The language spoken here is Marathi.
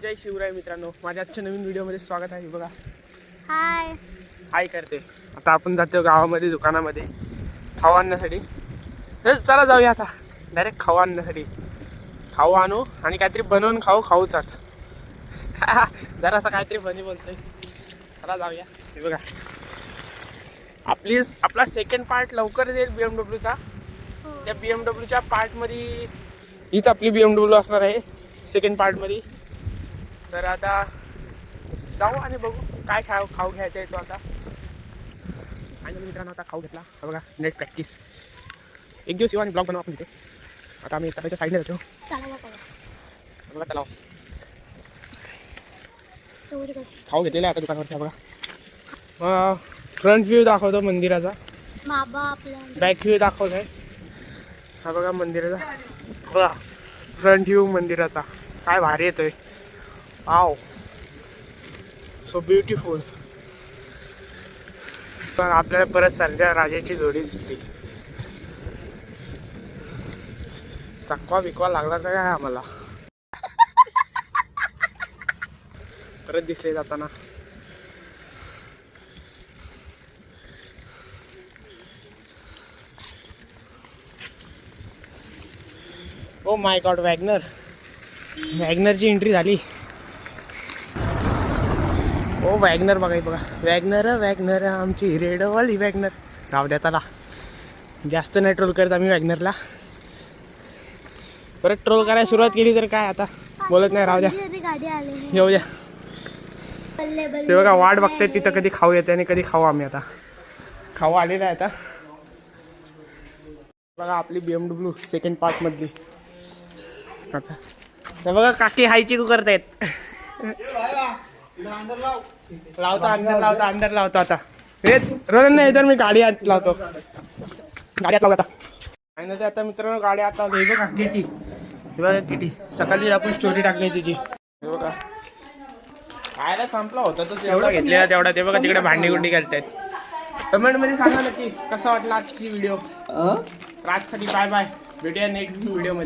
जय शिवराय मित्रांनो, माझ्या आजच्या नवीन व्हिडिओमध्ये स्वागत आहे. बघा हाय हाय करते. आता आपण जातो गावामध्ये दुकानामध्ये खाऊ आणण्यासाठी. चला जाऊया आता डायरेक्ट खाऊ आणण्यासाठी. खाऊ आणू आणि काहीतरी बनवून खाऊचाच. जरासा काहीतरी बनी बोलतोय. चला जाऊया. हे बघा आपला सेकंड पार्ट लवकर येईल BMWचा. त्या BMWच्या पार्टमध्ये हीच आपली BMW असणार आहे सेकंड पार्टमध्ये. तर आता जाऊ आणि बघू काय खाऊ घ्यायचं आहे तो आता. आणि मित्रांनो आता खाऊ घेतला. हा बघा नेट प्रॅक्टिस. एक दिवस येऊ आणि ब्लॉग बनवू आपण तिथे. आता आम्ही तलावाच्या साईडने जातो. बघा तलाव खाऊ घेतलेला आहे आता दुकानावरचा. बघा फ्रंट व्ह्यू दाखवतो मंदिराचा. बॅक व्ह्यू दाखवत आहे. हा बघा मंदिराचा. बघा फ्रंट व्ह्यू मंदिराचा काय भारी येतोय. Wow so beautiful. पण आपल्याला परत संध्या राजाची जोडी दिसली. चकवा बिकवा लागला का काय आम्हाला. परत दिसले जाताना. ओ माय गॉड वॅगनरची एंट्री झाली. ओ वॅगनर बघा वॅगनर आमची रेडवाली वॅगनर. राहू द्या त्याला जास्त नाही ट्रोल करत आम्ही वॅगनरला. परत ट्रोल करायला सुरुवात केली तर काय आता बोलत नाही. राहू द्या येऊ द्या. ते बघा वाट बघतायत तिथं कधी खाऊ येते आणि कधी खाऊ आम्ही. आता खाऊ आलेला आहे आता. बघा आपली BMW सेकंड पार्ट मधली. आता तर बघा काकी हायची करतायत. अंदर लावतो आता. हे रोहन नाही तर मी गाडी आत लावतो. गाडी आत लावतो आता. नाही आता मित्रांनो गाडी आता हे बघा किटी. हे बघा किटी सकाळी आपण स्टोरी टाकली तिची. हे बघा खायला संपला होता तो एवढा घेतलेला तेवढा. ते बघा तिकडे भांडी गुंडी घालतायत. कमेंट मध्ये सांगा नक्की कसा वाटला आजची व्हिडिओ. राजसाठी बाय बाय. भेटूया नेक्स्ट व्हिडिओ मध्ये.